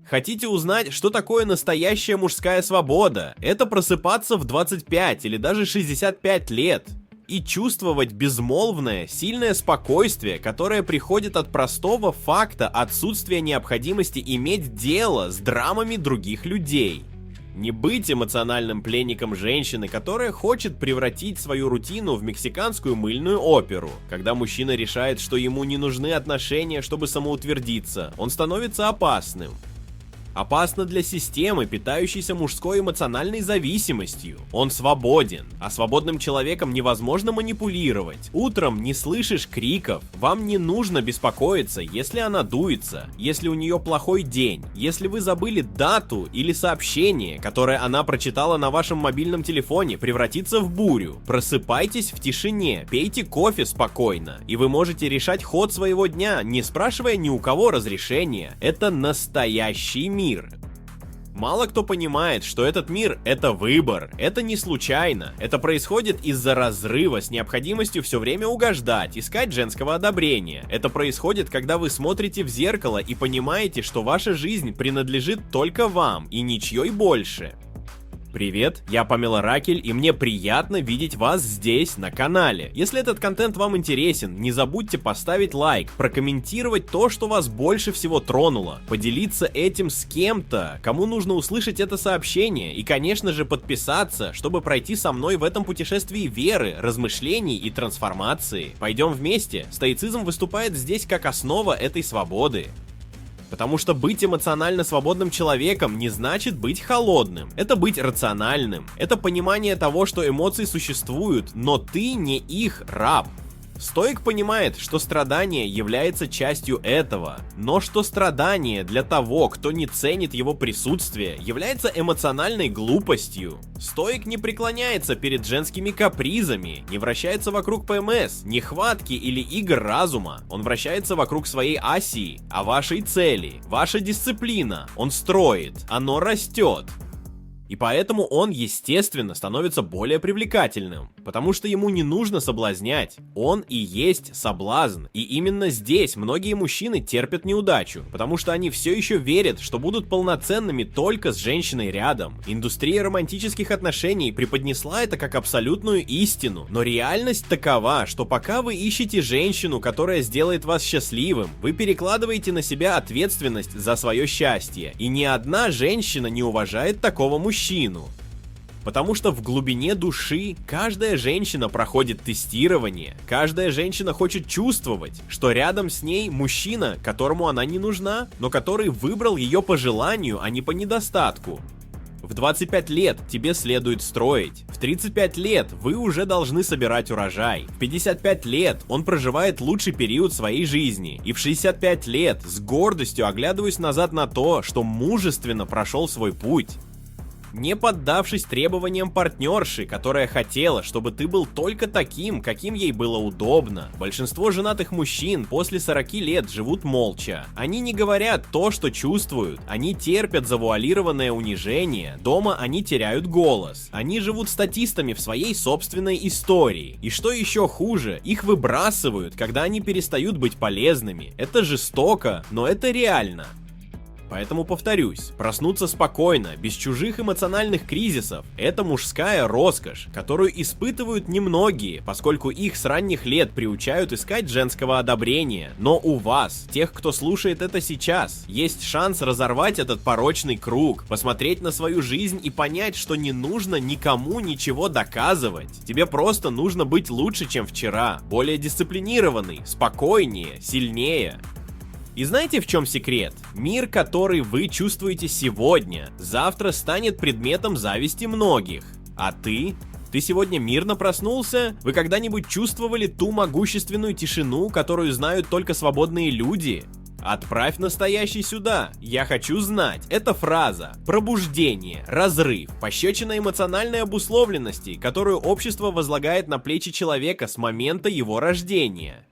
Хотите узнать, что такое настоящая мужская свобода? Это просыпаться в 25 или даже 65 лет и чувствовать безмолвное, сильное спокойствие, которое приходит от простого факта отсутствия необходимости иметь дело с драмами других людей. Не быть эмоциональным пленником женщины, которая хочет превратить свою рутину в мексиканскую мыльную оперу. Когда мужчина решает, что ему не нужны отношения, чтобы самоутвердиться, он становится опасным. Опасно для системы, питающейся мужской эмоциональной зависимостью. Он свободен, а свободным человеком невозможно манипулировать. Утром не слышишь криков, вам не нужно беспокоиться, если она дуется, если у нее плохой день, если вы забыли дату или сообщение, которое она прочитала на вашем мобильном телефоне, превратится в бурю. Просыпайтесь в тишине, пейте кофе спокойно, и вы можете решать ход своего дня, не спрашивая ни у кого разрешения. Это настоящий мир. Мало кто понимает, что этот мир — это выбор, это не случайно, это происходит из-за разрыва с необходимостью все время угождать, искать женского одобрения. Это происходит, когда вы смотрите в зеркало и понимаете, что ваша жизнь принадлежит только вам и ничьей больше. Привет, я Памела Ракель, и мне приятно видеть вас здесь, на канале. Если этот контент вам интересен, не забудьте поставить лайк, прокомментировать то, что вас больше всего тронуло, поделиться этим с кем-то, кому нужно услышать это сообщение, и, конечно же, подписаться, чтобы пройти со мной в этом путешествии веры, размышлений и трансформации. Пойдем вместе, стоицизм выступает здесь как основа этой свободы. Потому что быть эмоционально свободным человеком не значит быть холодным. Это быть рациональным. Это понимание того, что эмоции существуют, но ты не их раб. Стоик понимает, что страдание является частью этого, но что страдание для того, кто не ценит его присутствие, является эмоциональной глупостью. Стоик не преклоняется перед женскими капризами, не вращается вокруг ПМС, нехватки или игр разума. Он вращается вокруг своей оси, а вашей цели, ваша дисциплина. Он строит, оно растет. И поэтому он, естественно, становится более привлекательным, потому что ему не нужно соблазнять, он и есть соблазн. И именно здесь многие мужчины терпят неудачу, потому что они все еще верят, что будут полноценными только с женщиной рядом. Индустрия романтических отношений преподнесла это как абсолютную истину, но реальность такова, что пока вы ищете женщину, которая сделает вас счастливым, вы перекладываете на себя ответственность за свое счастье, и ни одна женщина не уважает такого мужчину. Потому что в глубине души каждая женщина проходит тестирование, каждая женщина хочет чувствовать, что рядом с ней мужчина, которому она не нужна, но который выбрал ее по желанию, а не по недостатку. В 25 лет тебе следует строить, в 35 лет вы уже должны собирать урожай, в 55 лет он проживает лучший период своей жизни, и в 65 лет с гордостью оглядываюсь назад на то, что мужественно прошел свой путь. Не поддавшись требованиям партнерши, которая хотела, чтобы ты был только таким, каким ей было удобно. Большинство женатых мужчин после 40 лет живут молча. Они не говорят то, что чувствуют. Они терпят завуалированное унижение. Дома они теряют голос. Они живут статистами в своей собственной истории. И что еще хуже, их выбрасывают, когда они перестают быть полезными. Это жестоко, но это реально. Поэтому повторюсь, проснуться спокойно, без чужих эмоциональных кризисов – это мужская роскошь, которую испытывают немногие, поскольку их с ранних лет приучают искать женского одобрения. Но у вас, тех, кто слушает это сейчас, есть шанс разорвать этот порочный круг, посмотреть на свою жизнь и понять, что не нужно никому ничего доказывать. Тебе просто нужно быть лучше, чем вчера, более дисциплинированный, спокойнее, сильнее. И знаете, в чем секрет? Мир, который вы чувствуете сегодня, завтра станет предметом зависти многих. А ты? Ты сегодня мирно проснулся? Вы когда-нибудь чувствовали ту могущественную тишину, которую знают только свободные люди? Отправь настоящий сюда. Я хочу знать. Это фраза. Пробуждение, разрыв, пощечина эмоциональной обусловленности, которую общество возлагает на плечи человека с момента его рождения.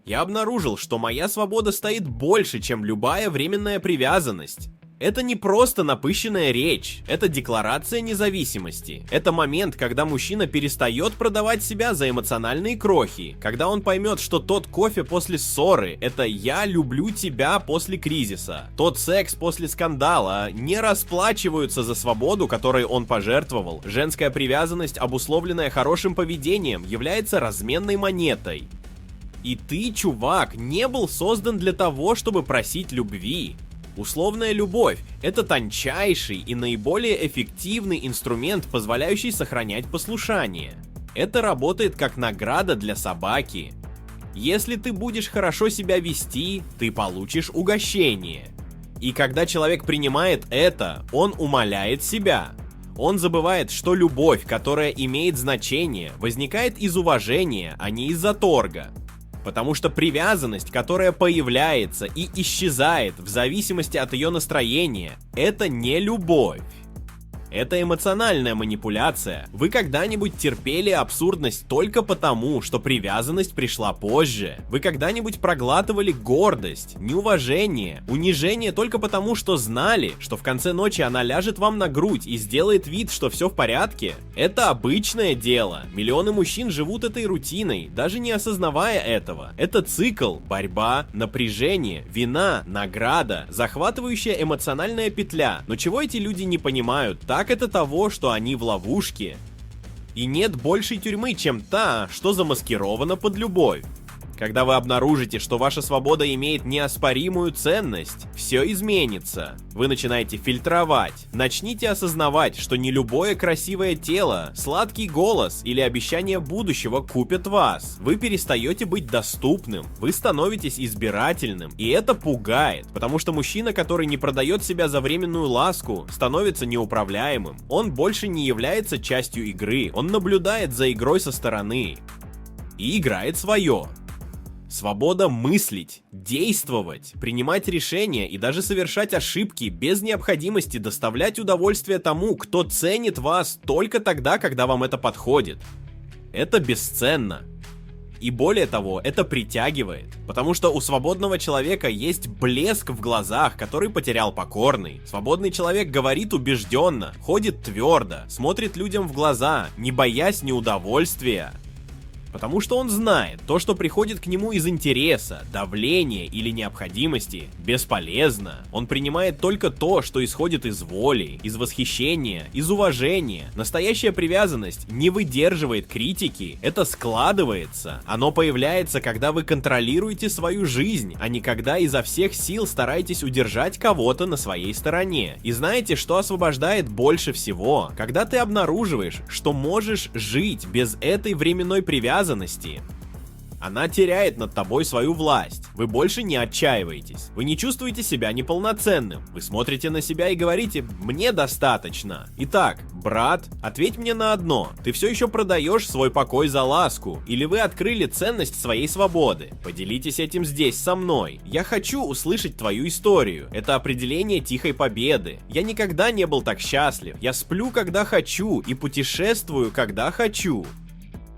Я обнаружил, что моя свобода стоит больше, чем любая временная привязанность. Это не просто напыщенная речь, это декларация независимости. Это момент, когда мужчина перестает продавать себя за эмоциональные крохи, когда он поймет, что тот кофе после ссоры — это «я люблю тебя» после кризиса, тот секс после скандала не расплачиваются за свободу, которой он пожертвовал. Женская привязанность, обусловленная хорошим поведением, является разменной монетой. И ты, чувак, не был создан для того, чтобы просить любви. Условная любовь — это тончайший и наиболее эффективный инструмент, позволяющий сохранять послушание. Это работает как награда для собаки. Если ты будешь хорошо себя вести, ты получишь угощение. И когда человек принимает это, он умаляет себя. Он забывает, что любовь, которая имеет значение, возникает из уважения, а не из-за торга. Потому что привязанность, которая появляется и исчезает в зависимости от ее настроения, это не любовь. Это эмоциональная манипуляция. Вы когда-нибудь терпели абсурдность только потому, что привязанность пришла позже? Вы когда-нибудь проглатывали гордость, неуважение, унижение только потому, что знали, что в конце ночи она ляжет вам на грудь и сделает вид, что все в порядке? Это обычное дело. Миллионы мужчин живут этой рутиной, даже не осознавая этого. Это цикл: борьба, напряжение, вина, награда, захватывающая эмоциональная петля. Но чего эти люди не понимают, так это того, что они в ловушке. И нет большей тюрьмы, чем та, что замаскирована под любовь. Когда вы обнаружите, что ваша свобода имеет неоспоримую ценность, все изменится. Вы начинаете фильтровать. Начните осознавать, что не любое красивое тело, сладкий голос или обещание будущего купят вас. Вы перестаете быть доступным, вы становитесь избирательным, и это пугает, потому что мужчина, который не продает себя за временную ласку, становится неуправляемым. Он больше не является частью игры, он наблюдает за игрой со стороны и играет свое. Свобода мыслить, действовать, принимать решения и даже совершать ошибки без необходимости доставлять удовольствие тому, кто ценит вас только тогда, когда вам это подходит. Это бесценно. И более того, это притягивает, потому что у свободного человека есть блеск в глазах, который потерял покорный. Свободный человек говорит убежденно, ходит твердо, смотрит людям в глаза, не боясь неудовольствия. Потому что он знает, то, что приходит к нему из интереса, давления или необходимости, бесполезно. Он принимает только то, что исходит из воли, из восхищения, из уважения. Настоящая привязанность не выдерживает критики, это складывается. Оно появляется, когда вы контролируете свою жизнь, а не когда изо всех сил стараетесь удержать кого-то на своей стороне. И знаете, что освобождает больше всего? Когда ты обнаруживаешь, что можешь жить без этой временной привязанности. Она теряет над тобой свою власть. Вы больше не отчаиваетесь. Вы не чувствуете себя неполноценным. Вы смотрите на себя и говорите: «Мне достаточно». Итак, брат, ответь мне на одно. Ты все еще продаешь свой покой за ласку? Или вы открыли ценность своей свободы? Поделитесь этим здесь со мной. Я хочу услышать твою историю. Это определение тихой победы. Я никогда не был так счастлив. Я сплю, когда хочу, и путешествую, когда хочу.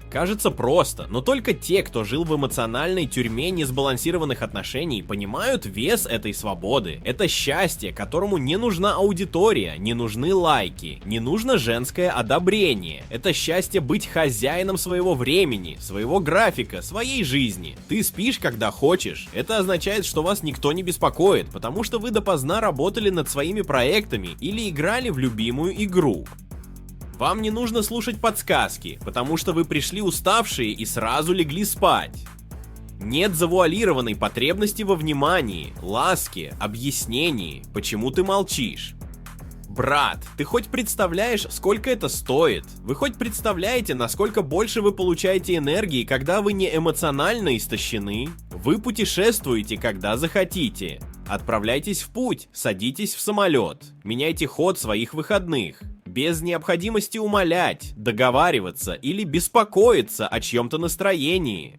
Кажется просто, но только те, кто жил в эмоциональной тюрьме несбалансированных отношений, понимают вес этой свободы. Это счастье, которому не нужна аудитория, не нужны лайки, не нужно женское одобрение. Это счастье быть хозяином своего времени, своего графика, своей жизни. Ты спишь, когда хочешь. Это означает, что вас никто не беспокоит, потому что вы допоздна работали над своими проектами или играли в любимую игру. Вам не нужно слушать подсказки, потому что вы пришли уставшие и сразу легли спать. Нет завуалированной потребности во внимании, ласке, объяснении, почему ты молчишь. Брат, ты хоть представляешь, сколько это стоит? Вы хоть представляете, насколько больше вы получаете энергии, когда вы не эмоционально истощены? Вы путешествуете, когда захотите. Отправляйтесь в путь, садитесь в самолет, меняйте ход своих выходных. Без необходимости умолять, договариваться или беспокоиться о чьем-то настроении.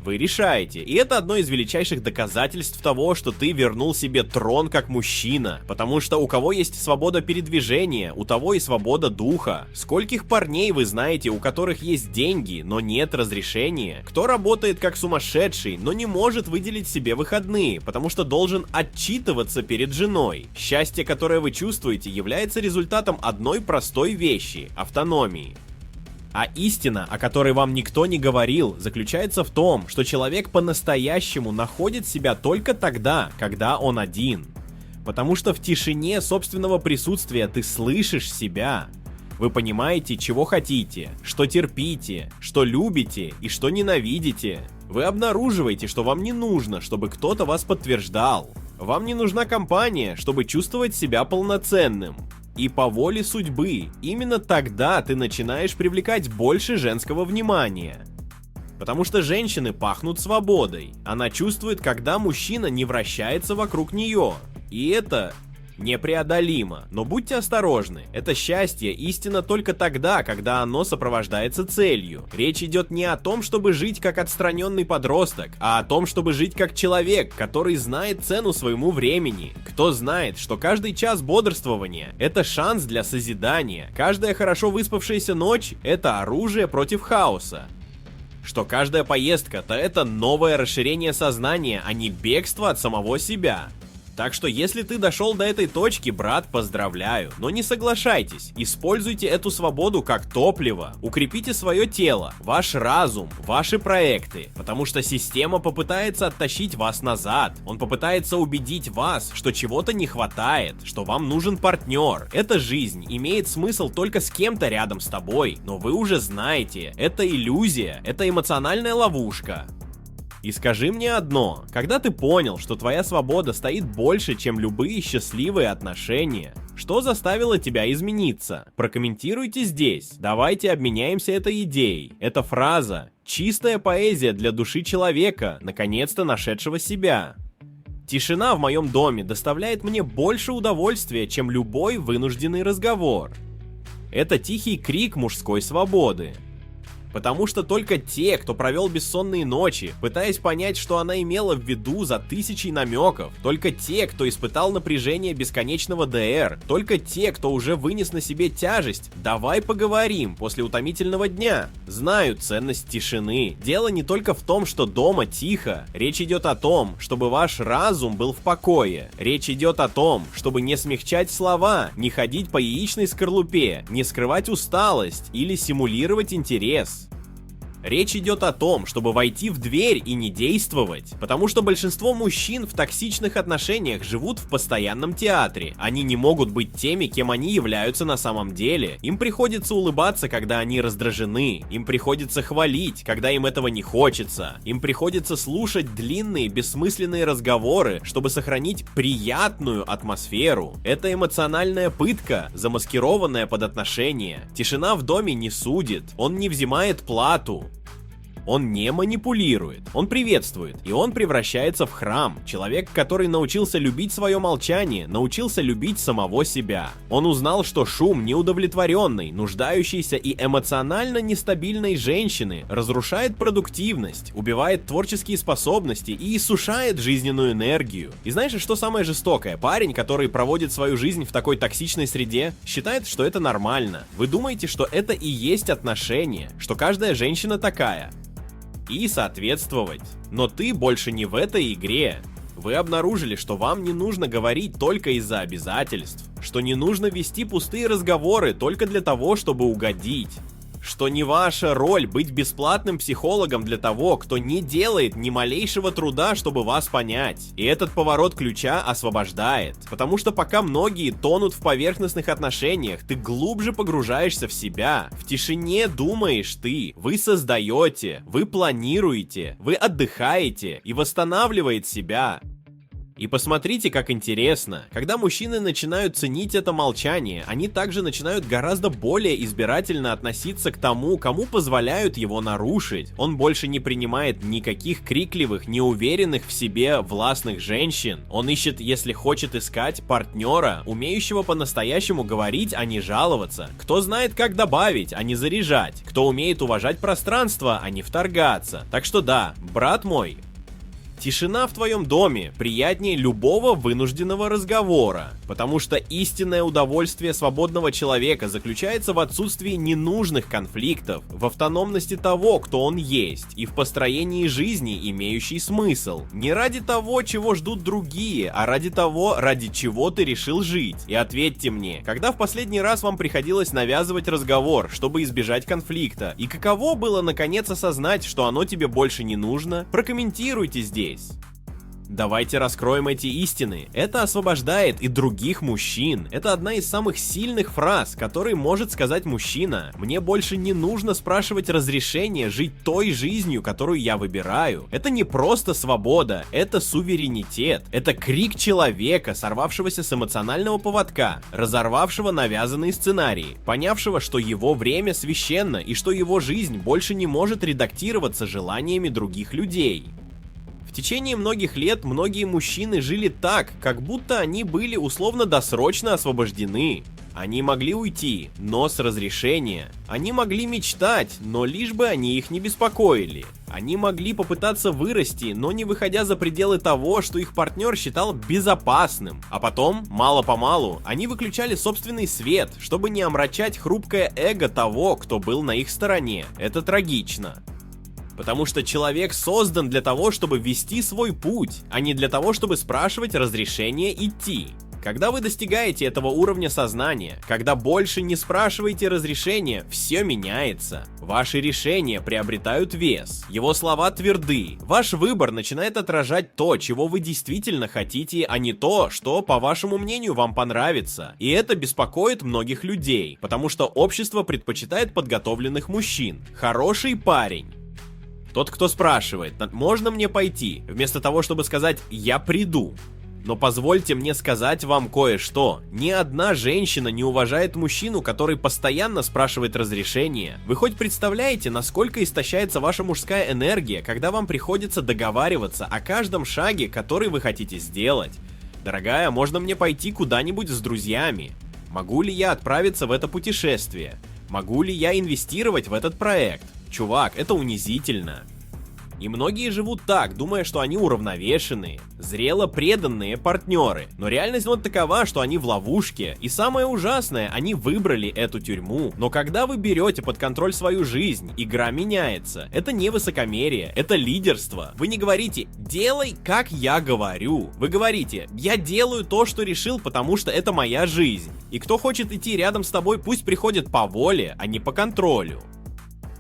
Вы решаете, и это одно из величайших доказательств того, что ты вернул себе трон как мужчина, потому что у кого есть свобода передвижения, у того и свобода духа. Скольких парней вы знаете, у которых есть деньги, но нет разрешения? Кто работает как сумасшедший, но не может выделить себе выходные, потому что должен отчитываться перед женой? Счастье, которое вы чувствуете, является результатом одной простой вещи – автономии. А истина, о которой вам никто не говорил, заключается в том, что человек по-настоящему находит себя только тогда, когда он один. Потому что в тишине собственного присутствия ты слышишь себя. Вы понимаете, чего хотите, что терпите, что любите и что ненавидите. Вы обнаруживаете, что вам не нужно, чтобы кто-то вас подтверждал. Вам не нужна компания, чтобы чувствовать себя полноценным. И по воле судьбы, именно тогда ты начинаешь привлекать больше женского внимания. Потому что женщины пахнут свободой. Она чувствует, когда мужчина не вращается вокруг нее. И это непреодолимо. Но будьте осторожны. Это счастье истинно только тогда, когда оно сопровождается целью. Речь идет не о том, чтобы жить как отстраненный подросток, а о том, чтобы жить как человек, который знает цену своему времени. Кто знает, что каждый час бодрствования – это шанс для созидания. Каждая хорошо выспавшаяся ночь – это оружие против хаоса. Что каждая поездка – это новое расширение сознания, а не бегство от самого себя. Так что если ты дошел до этой точки, брат, поздравляю, но не соглашайтесь, используйте эту свободу как топливо, укрепите свое тело, ваш разум, ваши проекты, потому что система попытается оттащить вас назад, он попытается убедить вас, что чего-то не хватает, что вам нужен партнер. Эта жизнь имеет смысл только с кем-то рядом с тобой, но вы уже знаете, это иллюзия, это эмоциональная ловушка. И скажи мне одно, когда ты понял, что твоя свобода стоит больше, чем любые счастливые отношения, что заставило тебя измениться? Прокомментируйте здесь, давайте обменяемся этой идеей. Эта фраза – чистая поэзия для души человека, наконец-то нашедшего себя. Тишина в моем доме доставляет мне больше удовольствия, чем любой вынужденный разговор. Это тихий крик мужской свободы. Потому что только те, кто провел бессонные ночи, пытаясь понять, что она имела в виду за тысячей намеков, только те, кто испытал напряжение бесконечного ДР, только те, кто уже вынес на себе тяжесть «давай поговорим» после утомительного дня, знают ценность тишины. Дело не только в том, что дома тихо, речь идет о том, чтобы ваш разум был в покое, речь идет о том, чтобы не смягчать слова, не ходить по яичной скорлупе, не скрывать усталость или симулировать интерес. Речь идет о том, чтобы войти в дверь и не действовать, потому что большинство мужчин в токсичных отношениях живут в постоянном театре. Они не могут быть теми, кем они являются на самом деле. Им приходится улыбаться, когда они раздражены. Им приходится хвалить, когда им этого не хочется. Им приходится слушать длинные, бессмысленные разговоры, чтобы сохранить приятную атмосферу. Это эмоциональная пытка, замаскированная под отношения. Тишина в доме не судит, он не взимает плату. Он не манипулирует, он приветствует, и он превращается в храм. Человек, который научился любить свое молчание, научился любить самого себя. Он узнал, что шум неудовлетворенной, нуждающейся и эмоционально нестабильной женщины разрушает продуктивность, убивает творческие способности и иссушает жизненную энергию. И знаешь, что самое жестокое? Парень, который проводит свою жизнь в такой токсичной среде, считает, что это нормально. Вы думаете, что это и есть отношения, что каждая женщина такая? И соответствовать. Но ты больше не в этой игре. Вы обнаружили, что вам не нужно говорить только из-за обязательств, что не нужно вести пустые разговоры только для того, чтобы угодить, что не ваша роль быть бесплатным психологом для того, кто не делает ни малейшего труда, чтобы вас понять. И этот поворот ключа освобождает. Потому что пока многие тонут в поверхностных отношениях, ты глубже погружаешься в себя. В тишине думаешь ты, вы создаете, вы планируете, вы отдыхаете и восстанавливает себя. И посмотрите, как интересно. Когда мужчины начинают ценить это молчание, они также начинают гораздо более избирательно относиться к тому, кому позволяют его нарушить. Он больше не принимает никаких крикливых, неуверенных в себе властных женщин. Он ищет, если хочет искать, партнера, умеющего по-настоящему говорить, а не жаловаться. Кто знает, как добавить, а не заряжать. Кто умеет уважать пространство, а не вторгаться. Так что да, брат мой, тишина в твоем доме приятнее любого вынужденного разговора, потому что истинное удовольствие свободного человека заключается в отсутствии ненужных конфликтов, в автономности того, кто он есть, и в построении жизни, имеющей смысл. Не ради того, чего ждут другие, а ради того, ради чего ты решил жить. И ответьте мне, когда в последний раз вам приходилось навязывать разговор, чтобы избежать конфликта, и каково было наконец осознать, что оно тебе больше не нужно? Прокомментируйте здесь. Давайте раскроем эти истины. Это освобождает и других мужчин. Это одна из самых сильных фраз, которые может сказать мужчина. Мне больше не нужно спрашивать разрешения жить той жизнью, которую я выбираю. Это не просто свобода, это суверенитет. Это крик человека, сорвавшегося с эмоционального поводка, разорвавшего навязанные сценарии, понявшего, что его время священно и что его жизнь больше не может редактироваться желаниями других людей. В течение многих лет многие мужчины жили так, как будто они были условно-досрочно освобождены. Они могли уйти, но с разрешения. Они могли мечтать, но лишь бы они их не беспокоили. Они могли попытаться вырасти, но не выходя за пределы того, что их партнер считал безопасным. А потом, мало-помалу, они выключали собственный свет, чтобы не омрачать хрупкое эго того, кто был на их стороне. Это трагично. Потому что человек создан для того, чтобы вести свой путь, а не для того, чтобы спрашивать разрешение идти. Когда вы достигаете этого уровня сознания, когда больше не спрашиваете разрешения, все меняется. Ваши решения приобретают вес, его слова тверды. Ваш выбор начинает отражать то, чего вы действительно хотите, а не то, что, по вашему мнению, вам понравится. И это беспокоит многих людей, потому что общество предпочитает подготовленных мужчин. Хороший парень. Тот, кто спрашивает, можно мне пойти, вместо того, чтобы сказать «я приду». Но позвольте мне сказать вам кое-что. Ни одна женщина не уважает мужчину, который постоянно спрашивает разрешения. Вы хоть представляете, насколько истощается ваша мужская энергия, когда вам приходится договариваться о каждом шаге, который вы хотите сделать? Дорогая, можно мне пойти куда-нибудь с друзьями? Могу ли я отправиться в это путешествие? Могу ли я инвестировать в этот проект? Чувак, это унизительно. И многие живут так, думая, что они уравновешенные, зрело преданные партнеры. Но реальность вот такова, что они в ловушке. И самое ужасное, они выбрали эту тюрьму. Но когда вы берете под контроль свою жизнь, игра меняется. Это не высокомерие, это лидерство. Вы не говорите «делай, как я говорю». Вы говорите «я делаю то, что решил, потому что это моя жизнь». И кто хочет идти рядом с тобой, пусть приходит по воле, а не по контролю.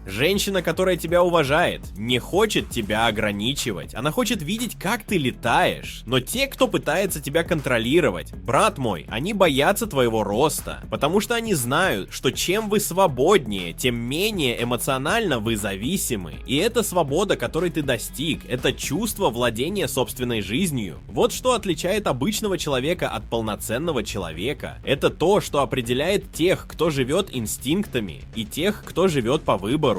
Женщина, которая тебя уважает, не хочет тебя ограничивать. Она хочет видеть, как ты летаешь. Но те, кто пытается тебя контролировать, брат мой, они боятся твоего роста. Потому что они знают, что чем вы свободнее, тем менее эмоционально вы зависимы. И эта свобода, которой ты достиг, это чувство владения собственной жизнью. Вот что отличает обычного человека от полноценного человека. Это то, что определяет тех, кто живет инстинктами, и тех, кто живет по выбору.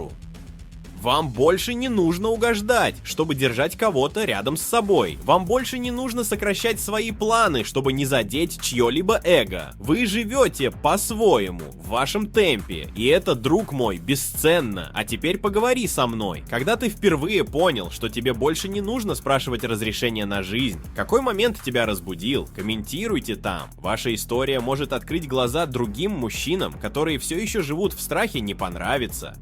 Вам больше не нужно угождать, чтобы держать кого-то рядом с собой. Вам больше не нужно сокращать свои планы, чтобы не задеть чье-либо эго. Вы живете по-своему, в вашем темпе. И это, друг мой, бесценно. А теперь поговори со мной. Когда ты впервые понял, что тебе больше не нужно спрашивать разрешения на жизнь, какой момент тебя разбудил? Комментируйте там. Ваша история может открыть глаза другим мужчинам, которые все еще живут в страхе не понравиться.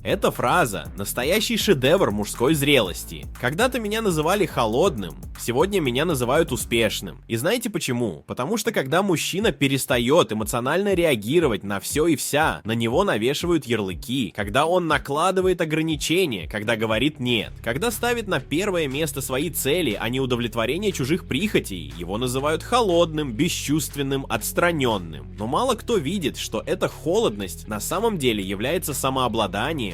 Эта фраза – настоящий шедевр мужской зрелости. Когда-то меня называли холодным, сегодня меня называют успешным. И знаете почему? Потому что когда мужчина перестает эмоционально реагировать на все и вся, на него навешивают ярлыки, когда он накладывает ограничения, когда говорит «нет», когда ставит на первое место свои цели, а не удовлетворение чужих прихотей, его называют холодным, бесчувственным, отстраненным. Но мало кто видит, что эта холодность на самом деле является самообладанием.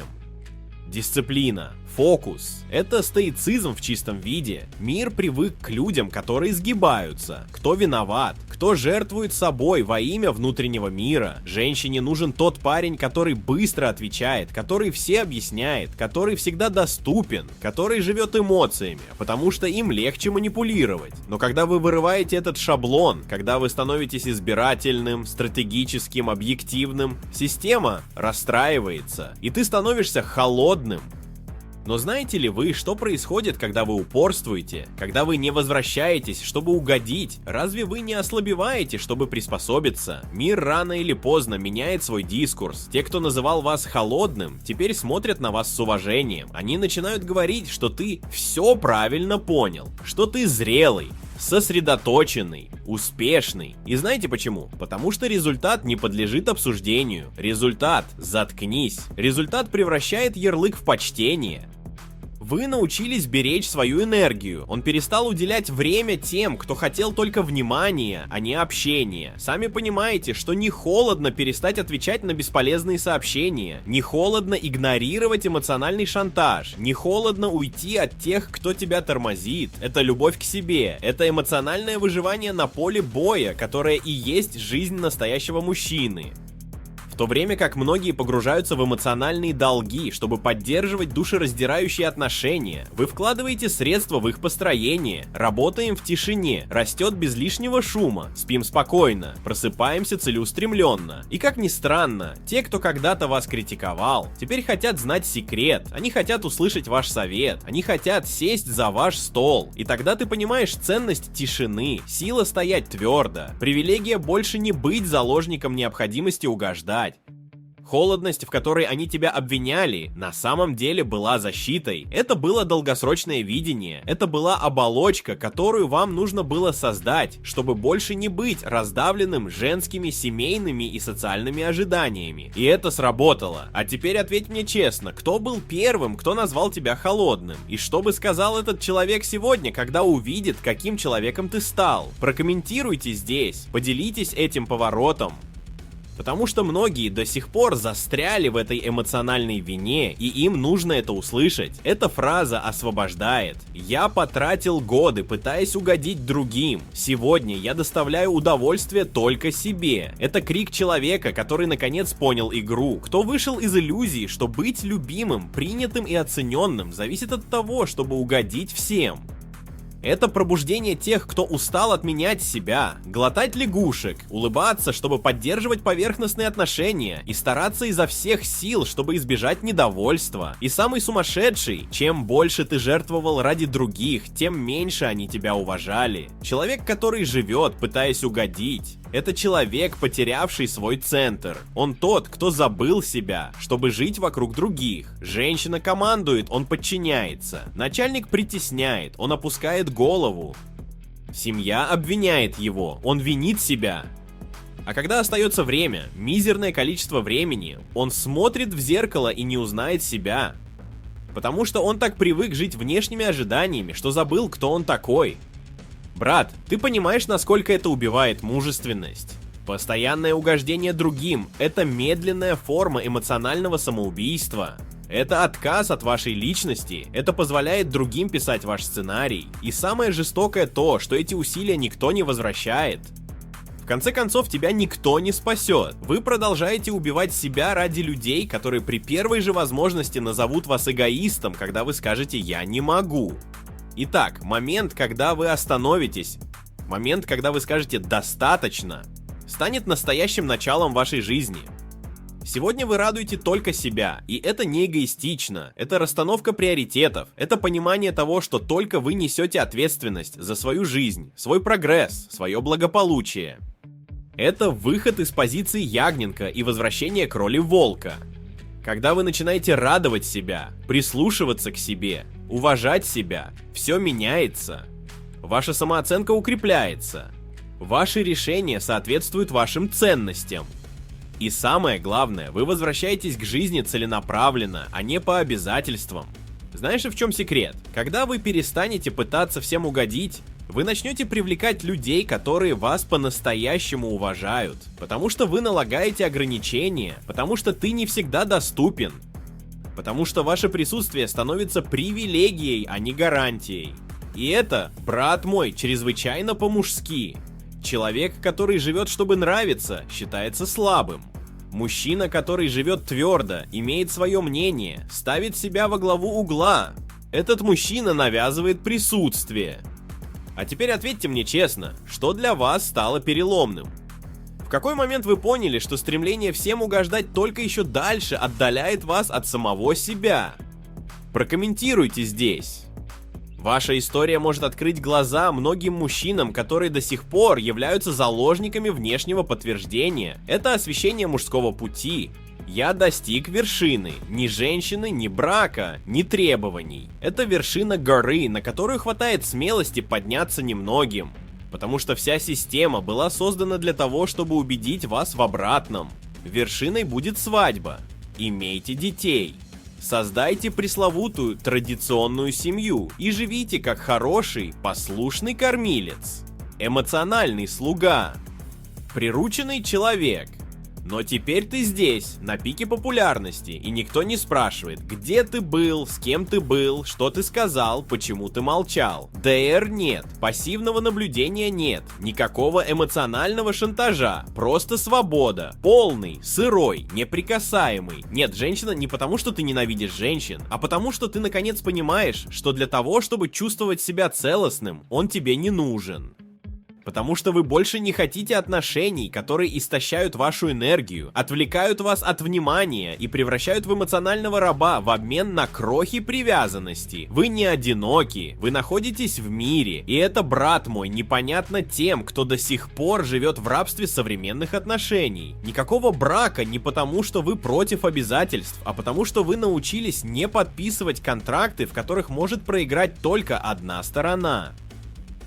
Дисциплина, фокус – это стоицизм в чистом виде. Мир привык к людям, которые сгибаются. Кто виноват? Кто жертвует собой во имя внутреннего мира? Женщине нужен тот парень, который быстро отвечает, который все объясняет, который всегда доступен, который живет эмоциями, потому что им легче манипулировать. Но когда вы вырываете этот шаблон, когда вы становитесь избирательным, стратегическим, объективным, система расстраивается, и ты становишься холодным. Но знаете ли вы, что происходит, когда вы упорствуете, когда вы не возвращаетесь, чтобы угодить? Разве вы не ослабеваете, чтобы приспособиться? Мир рано или поздно меняет свой дискурс. Те, кто называл вас холодным, теперь смотрят на вас с уважением. Они начинают говорить, что ты все правильно понял, что ты зрелый, сосредоточенный, успешный. И знаете почему? Потому что результат не подлежит обсуждению. Результат – заткнись. Результат превращает ярлык в почтение. Вы научились беречь свою энергию. Он перестал уделять время тем, кто хотел только внимания, а не общения. Сами понимаете, что не холодно перестать отвечать на бесполезные сообщения. Не холодно игнорировать эмоциональный шантаж. Не холодно уйти от тех, кто тебя тормозит. Это любовь к себе. Это эмоциональное выживание на поле боя, которое и есть жизнь настоящего мужчины. В то время как многие погружаются в эмоциональные долги, чтобы поддерживать душераздирающие отношения, вы вкладываете средства в их построение, работаем в тишине, растет без лишнего шума, спим спокойно, просыпаемся целеустремленно. И как ни странно, те, кто когда-то вас критиковал, теперь хотят знать секрет, они хотят услышать ваш совет, они хотят сесть за ваш стол. И тогда ты понимаешь ценность тишины, сила стоять твердо, привилегия больше не быть заложником необходимости угождать. Холодность, в которой они тебя обвиняли, на самом деле была защитой. Это было долгосрочное видение. Это была оболочка, которую вам нужно было создать, чтобы больше не быть раздавленным женскими, семейными и социальными ожиданиями. И это сработало. А теперь ответь мне честно, кто был первым, кто назвал тебя холодным? И что бы сказал этот человек сегодня, когда увидит, каким человеком ты стал? Прокомментируйте здесь, поделитесь этим поворотом. Потому что многие до сих пор застряли в этой эмоциональной вине, и им нужно это услышать. Эта фраза освобождает. Я потратил годы, пытаясь угодить другим. Сегодня я доставляю удовольствие только себе. Это крик человека, который наконец понял игру. Кто вышел из иллюзии, что быть любимым, принятым и оцененным зависит от того, чтобы угодить всем. Это пробуждение тех, кто устал отменять себя, глотать лягушек, улыбаться, чтобы поддерживать поверхностные отношения и стараться изо всех сил, чтобы избежать недовольства. И самый сумасшедший, чем больше ты жертвовал ради других, тем меньше они тебя уважали. Человек, который живет, пытаясь угодить, это человек, потерявший свой центр. Он тот, кто забыл себя, чтобы жить вокруг других. Женщина командует, он подчиняется. Начальник притесняет, он опускает голову. Семья обвиняет его, он винит себя. А когда остается время, мизерное количество времени, он смотрит в зеркало и не узнает себя. Потому что он так привык жить внешними ожиданиями, что забыл, кто он такой. Брат, ты понимаешь, насколько это убивает мужественность? Постоянное угождение другим – это медленная форма эмоционального самоубийства. Это отказ от вашей личности, это позволяет другим писать ваш сценарий. И самое жестокое то, что эти усилия никто не возвращает. В конце концов, тебя никто не спасет. Вы продолжаете убивать себя ради людей, которые при первой же возможности назовут вас эгоистом, когда вы скажете «я не могу». Итак, момент, когда вы остановитесь, момент, когда вы скажете «достаточно», станет настоящим началом вашей жизни. Сегодня вы радуете только себя, и это не эгоистично, это расстановка приоритетов, это понимание того, что только вы несете ответственность за свою жизнь, свой прогресс, свое благополучие. Это выход из позиции ягненка и возвращение к роли волка. Когда вы начинаете радовать себя, прислушиваться к себе, уважать себя, все меняется. Ваша самооценка укрепляется. Ваши решения соответствуют вашим ценностям. И самое главное, вы возвращаетесь к жизни целенаправленно, а не по обязательствам. Знаешь, в чем секрет? Когда вы перестанете пытаться всем угодить, вы начнете привлекать людей, которые вас по-настоящему уважают. Потому что вы налагаете ограничения, потому что ты не всегда доступен. Потому что ваше присутствие становится привилегией, а не гарантией. И это, брат мой, чрезвычайно по-мужски. Человек, который живет, чтобы нравиться, считается слабым. Мужчина, который живет твердо, имеет свое мнение, ставит себя во главу угла. Этот мужчина навязывает присутствие. А теперь ответьте мне честно, что для вас стало переломным? В какой момент вы поняли, что стремление всем угождать только еще дальше отдаляет вас от самого себя? Прокомментируйте здесь. Ваша история может открыть глаза многим мужчинам, которые до сих пор являются заложниками внешнего подтверждения. Это освещение мужского пути. Я достиг вершины. Ни женщины, ни брака, ни требований. Это вершина горы, на которую хватает смелости подняться немногим. Потому что вся система была создана для того, чтобы убедить вас в обратном. Вершиной будет свадьба. Имейте детей. Создайте пресловутую традиционную семью и живите как хороший, послушный кормилец. Эмоциональный слуга. Прирученный человек. Но теперь ты здесь, на пике популярности, и никто не спрашивает, где ты был, с кем ты был, что ты сказал, почему ты молчал. ДР нет, пассивного наблюдения нет, никакого эмоционального шантажа, просто свобода, полный, сырой, неприкасаемый. Нет, женщина не потому, что ты ненавидишь женщин, а потому, что ты наконец понимаешь, что для того, чтобы чувствовать себя целостным, он тебе не нужен. Потому что вы больше не хотите отношений, которые истощают вашу энергию, отвлекают вас от внимания и превращают в эмоционального раба в обмен на крохи привязанности. Вы не одиноки, вы находитесь в мире, и это, брат мой, непонятно тем, кто до сих пор живет в рабстве современных отношений. Никакого брака не потому, что вы против обязательств, а потому, что вы научились не подписывать контракты, в которых может проиграть только одна сторона.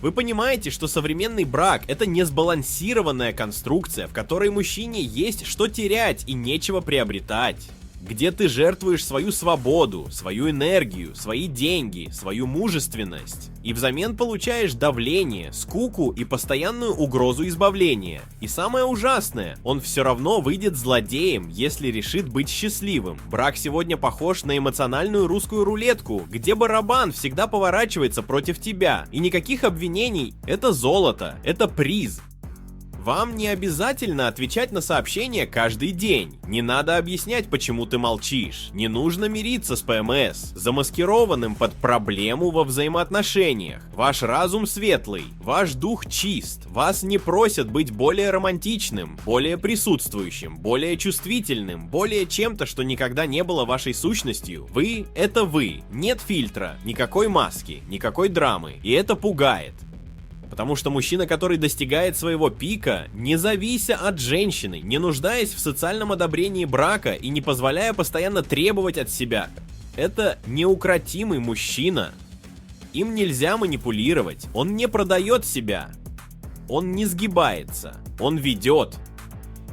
Вы понимаете, что современный брак — это несбалансированная конструкция, в которой мужчине есть что терять и нечего приобретать. Где ты жертвуешь свою свободу, свою энергию, свои деньги, свою мужественность. И взамен получаешь давление, скуку и постоянную угрозу избавления. И самое ужасное, он все равно выйдет злодеем, если решит быть счастливым. Брак сегодня похож на эмоциональную русскую рулетку, где барабан всегда поворачивается против тебя. И никаких обвинений, это золото, это приз. Вам не обязательно отвечать на сообщения каждый день. Не надо объяснять, почему ты молчишь. Не нужно мириться с ПМС, замаскированным под проблему во взаимоотношениях. Ваш разум светлый, ваш дух чист. Вас не просят быть более романтичным, более присутствующим, более чувствительным, более чем-то, что никогда не было вашей сущностью. Вы — это вы. Нет фильтра, никакой маски, никакой драмы. И это пугает. Потому что мужчина, который достигает своего пика, не завися от женщины, не нуждаясь в социальном одобрении брака и не позволяя постоянно требовать от себя, это неукротимый мужчина. Им нельзя манипулировать, он не продает себя, он не сгибается, он ведет.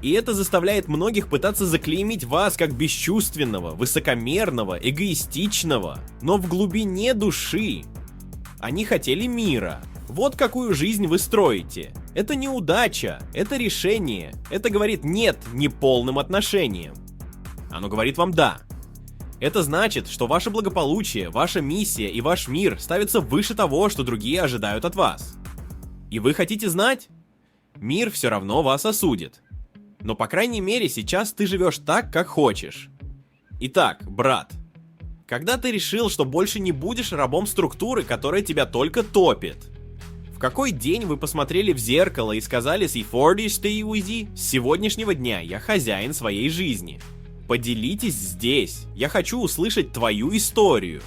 И это заставляет многих пытаться заклеймить вас как бесчувственного, высокомерного, эгоистичного. Но в глубине души они хотели мира. Вот какую жизнь вы строите. Это не удача, это решение. Это говорит нет неполным отношениям. Оно говорит вам да. Это значит, что ваше благополучие, ваша миссия и ваш мир ставятся выше того, что другие ожидают от вас. И вы хотите знать? Мир все равно вас осудит. Но по крайней мере сейчас ты живешь так, как хочешь. Итак, брат, когда ты решил, что больше не будешь рабом структуры, которая тебя только топит? В какой день вы посмотрели в зеркало и сказали с сегодняшнего дня я хозяин своей жизни? Поделитесь здесь, я хочу услышать твою историю.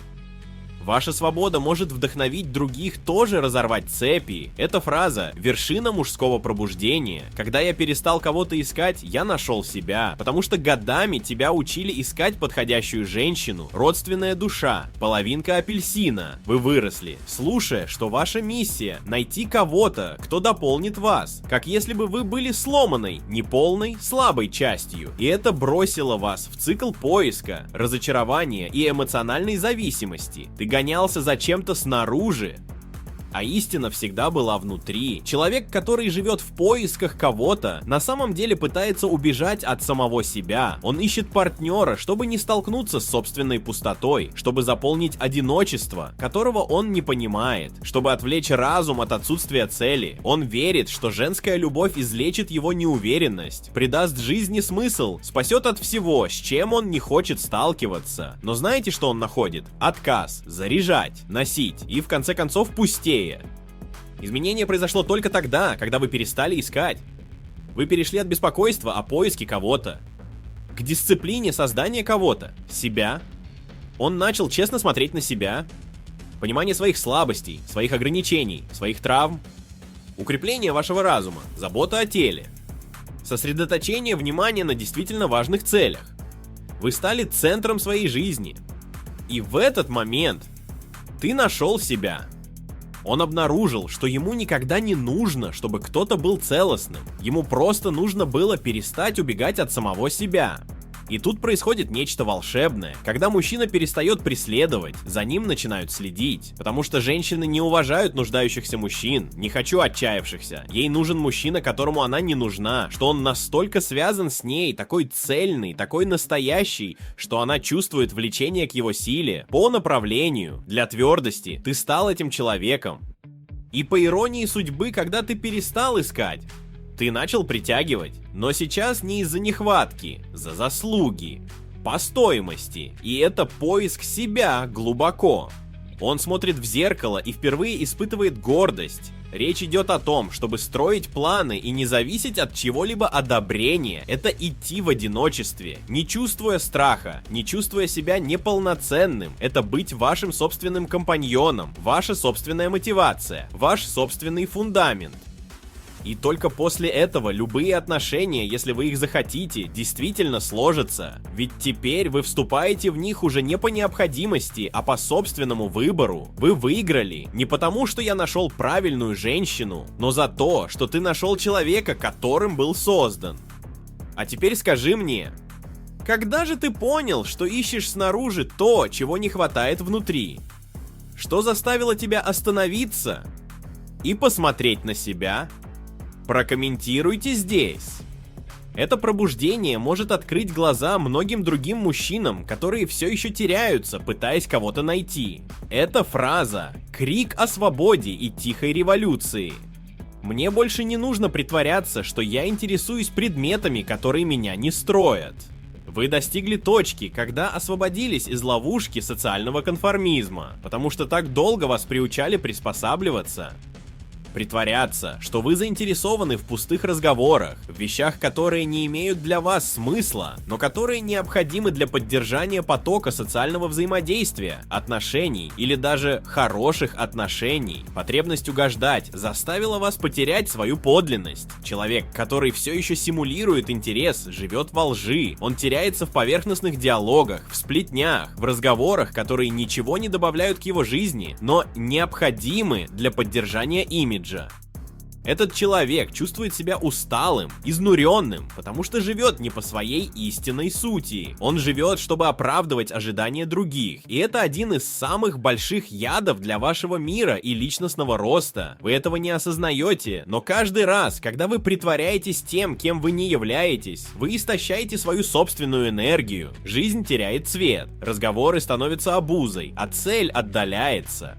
Ваша свобода может вдохновить других тоже разорвать цепи. Эта фраза — вершина мужского пробуждения. Когда я перестал кого-то искать, я нашел себя. Потому что годами тебя учили искать подходящую женщину, родственная душа, половинка апельсина. Вы выросли, слушая, что ваша миссия — найти кого-то, кто дополнит вас. Как если бы вы были сломанной, неполной, слабой частью. И это бросило вас в цикл поиска, разочарования и эмоциональной зависимости. Ты гонялся за чем-то снаружи. А истина всегда была внутри. Человек, который живет в поисках кого-то, на самом деле пытается убежать от самого себя. Он ищет партнера, чтобы не столкнуться с собственной пустотой, чтобы заполнить одиночество, которого он не понимает, чтобы отвлечь разум от отсутствия цели. Он верит, что женская любовь излечит его неуверенность, придаст жизни смысл, спасет от всего, с чем он не хочет сталкиваться. Но знаете, что он находит? Отказ, заряжать, носить и в конце концов пустее. Изменение произошло только тогда, когда вы перестали искать. Вы перешли от беспокойства о поиске кого-то к дисциплине создания кого-то, себя. Он начал честно смотреть на себя, понимание своих слабостей, своих ограничений, своих травм, укрепление вашего разума, забота о теле, сосредоточение внимания на действительно важных целях. Вы стали центром своей жизни. И в этот момент ты нашел себя. Он обнаружил, что ему никогда не нужно, чтобы кто-то был целостным. Ему просто нужно было перестать убегать от самого себя. И тут происходит нечто волшебное, когда мужчина перестает преследовать, за ним начинают следить, потому что женщины не уважают нуждающихся мужчин, не хочу отчаявшихся, ей нужен мужчина, которому она не нужна, что он настолько связан с ней, такой цельный, такой настоящий, что она чувствует влечение к его силе, по направлению, для твердости, ты стал этим человеком. И по иронии судьбы, когда ты перестал искать, ты начал притягивать, но сейчас не из-за нехватки, за заслуги, по стоимости, и это поиск себя глубоко. Он смотрит в зеркало и впервые испытывает гордость. Речь идет о том, чтобы строить планы и не зависеть от чего-либо одобрения. Это идти в одиночестве, не чувствуя страха, не чувствуя себя неполноценным. Это быть вашим собственным компаньоном, ваша собственная мотивация, ваш собственный фундамент. И только после этого любые отношения, если вы их захотите, действительно сложатся. Ведь теперь вы вступаете в них уже не по необходимости, а по собственному выбору. Вы выиграли не потому, что я нашел правильную женщину, но за то, что ты нашел человека, которым был создан. А теперь скажи мне, когда же ты понял, что ищешь снаружи то, чего не хватает внутри? Что заставило тебя остановиться и посмотреть на себя? Прокомментируйте здесь. Это пробуждение может открыть глаза многим другим мужчинам, которые все еще теряются, пытаясь кого-то найти. Эта фраза — крик о свободе и тихой революции. Мне больше не нужно притворяться, что я интересуюсь предметами, которые меня не строят. Вы достигли точки, когда освободились из ловушки социального конформизма, потому что так долго вас приучали приспосабливаться. Притворяться, что вы заинтересованы в пустых разговорах, в вещах, которые не имеют для вас смысла, но которые необходимы для поддержания потока социального взаимодействия, отношений или даже хороших отношений. Потребность угождать заставила вас потерять свою подлинность. Человек, который все еще симулирует интерес, живет во лжи. Он теряется в поверхностных диалогах, в сплетнях, в разговорах, которые ничего не добавляют к его жизни, но необходимы для поддержания имиджа. Этот человек чувствует себя усталым, изнуренным, потому что живет не по своей истинной сути. Он живет, чтобы оправдывать ожидания других. И это один из самых больших ядов для вашего мира и личностного роста. Вы этого не осознаете, но каждый раз, когда вы притворяетесь тем, кем вы не являетесь, вы истощаете свою собственную энергию. Жизнь теряет цвет, разговоры становятся обузой, а цель отдаляется.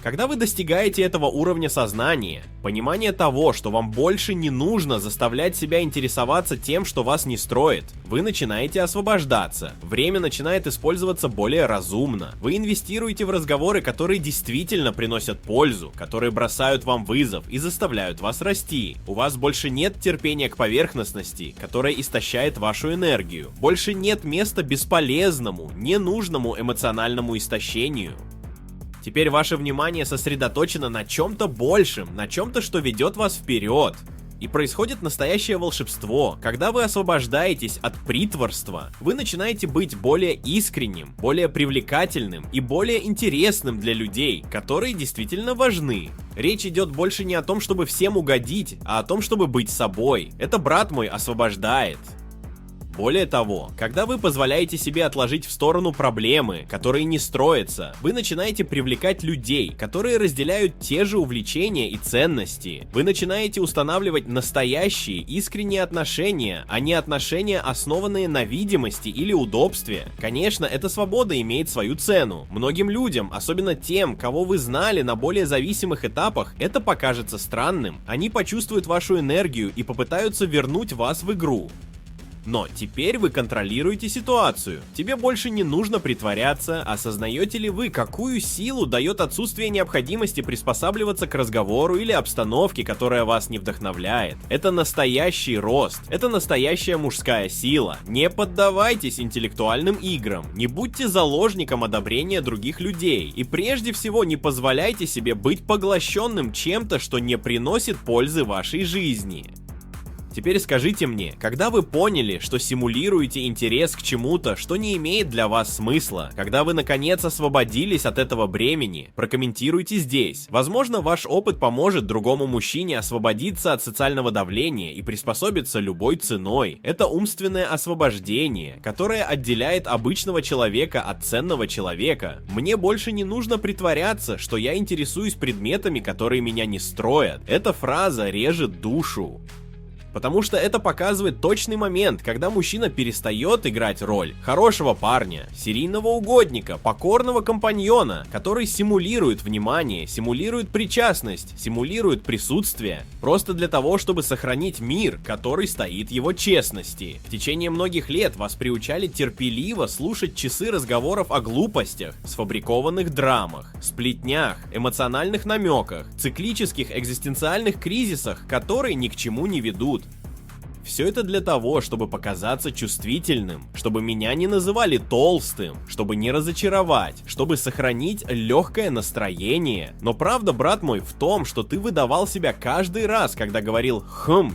Когда вы достигаете этого уровня сознания, понимания того, что вам больше не нужно заставлять себя интересоваться тем, что вас не строит, вы начинаете освобождаться, время начинает использоваться более разумно, вы инвестируете в разговоры, которые действительно приносят пользу, которые бросают вам вызов и заставляют вас расти. У вас больше нет терпения к поверхностности, которая истощает вашу энергию, больше нет места бесполезному, ненужному эмоциональному истощению. Теперь ваше внимание сосредоточено на чем-то большем, на чем-то, что ведет вас вперед. И происходит настоящее волшебство. Когда вы освобождаетесь от притворства, вы начинаете быть более искренним, более привлекательным и более интересным для людей, которые действительно важны. Речь идет больше не о том, чтобы всем угодить, а о том, чтобы быть собой. Это брат мой освобождает. Более того, когда вы позволяете себе отложить в сторону проблемы, которые не строятся, вы начинаете привлекать людей, которые разделяют те же увлечения и ценности. Вы начинаете устанавливать настоящие, искренние отношения, а не отношения, основанные на видимости или удобстве. Конечно, эта свобода имеет свою цену. Многим людям, особенно тем, кого вы знали на более зависимых этапах, это покажется странным. Они почувствуют вашу энергию и попытаются вернуть вас в игру. Но теперь вы контролируете ситуацию. Тебе больше не нужно притворяться. Осознаете ли вы, какую силу дает отсутствие необходимости приспосабливаться к разговору или обстановке, которая вас не вдохновляет? Это настоящий рост. Это настоящая мужская сила. Не поддавайтесь интеллектуальным играм. Не будьте заложником одобрения других людей. И прежде всего не позволяйте себе быть поглощенным чем-то, что не приносит пользы вашей жизни. Теперь скажите мне, когда вы поняли, что симулируете интерес к чему-то, что не имеет для вас смысла, когда вы наконец освободились от этого бремени, прокомментируйте здесь. Возможно, ваш опыт поможет другому мужчине освободиться от социального давления и приспособиться любой ценой. Это умственное освобождение, которое отделяет обычного человека от ценного человека. Мне больше не нужно притворяться, что я интересуюсь предметами, которые меня не строят. Эта фраза режет душу. Потому что это показывает точный момент, когда мужчина перестает играть роль хорошего парня, серийного угодника, покорного компаньона, который симулирует внимание, симулирует причастность, симулирует присутствие, просто для того, чтобы сохранить мир, который стоит его честности. В течение многих лет вас приучали терпеливо слушать часы разговоров о глупостях, сфабрикованных драмах, сплетнях, эмоциональных намеках, циклических экзистенциальных кризисах, которые ни к чему не ведут. Все это для того, чтобы показаться чувствительным, чтобы меня не называли толстым, чтобы не разочаровать, чтобы сохранить легкое настроение. Но правда, брат мой, в том, что ты выдавал себя каждый раз, когда говорил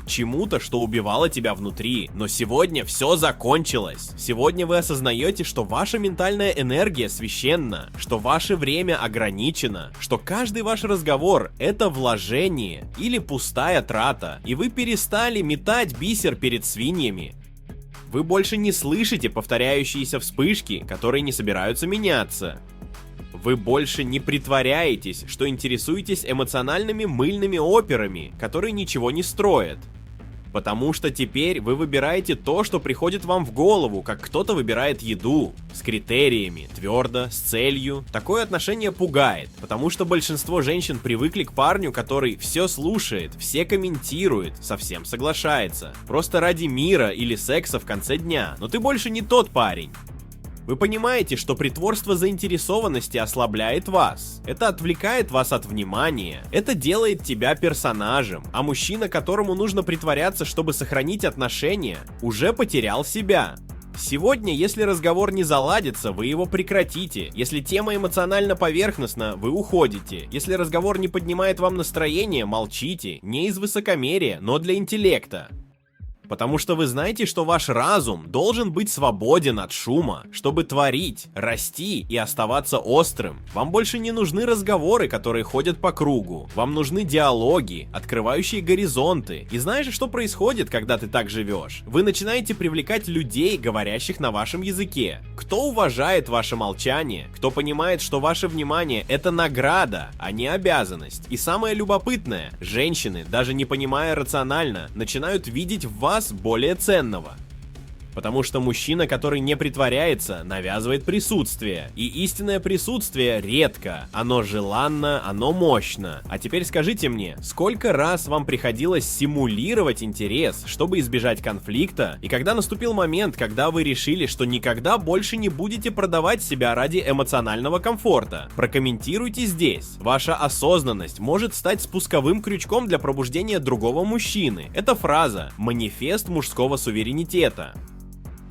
чему-то, что убивало тебя внутри. Но сегодня все закончилось. Сегодня вы осознаете, что ваша ментальная энергия священна, что ваше время ограничено, что каждый ваш разговор — это вложение или пустая трата, и вы перестали метать бисер перед свиньями. Вы больше не слышите повторяющиеся вспышки, которые не собираются меняться. Вы больше не притворяетесь, что интересуетесь эмоциональными мыльными операми, которые ничего не строят. Потому что теперь вы выбираете то, что приходит вам в голову, как кто-то выбирает еду, с критериями, твердо, с целью. Такое отношение пугает, потому что большинство женщин привыкли к парню, который все слушает, все комментирует, со всем соглашается. Просто ради мира или секса в конце дня, но ты больше не тот парень. Вы понимаете, что притворство заинтересованности ослабляет вас. Это отвлекает вас от внимания. Это делает тебя персонажем. А мужчина, которому нужно притворяться, чтобы сохранить отношения, уже потерял себя. Сегодня, если разговор не заладится, вы его прекратите. Если тема эмоционально поверхностна, вы уходите. Если разговор не поднимает вам настроение, молчите. Не из высокомерия, но для интеллекта. Потому что вы знаете, что ваш разум должен быть свободен от шума, чтобы творить, расти и оставаться острым. Вам больше не нужны разговоры, которые ходят по кругу. Вам нужны диалоги, открывающие горизонты. И знаешь, что происходит, когда ты так живешь? Вы начинаете привлекать людей, говорящих на вашем языке. Кто уважает ваше молчание, кто понимает, что ваше внимание — это награда, а не обязанность. И самое любопытное, женщины, даже не понимая рационально, начинают видеть в вас более ценного. Потому что мужчина, который не притворяется, навязывает присутствие. И истинное присутствие редко. Оно желанно, оно мощно. А теперь скажите мне, сколько раз вам приходилось симулировать интерес, чтобы избежать конфликта? И когда наступил момент, когда вы решили, что никогда больше не будете продавать себя ради эмоционального комфорта? Прокомментируйте здесь. Ваша осознанность может стать спусковым крючком для пробуждения другого мужчины. Это фраза «манифест мужского суверенитета».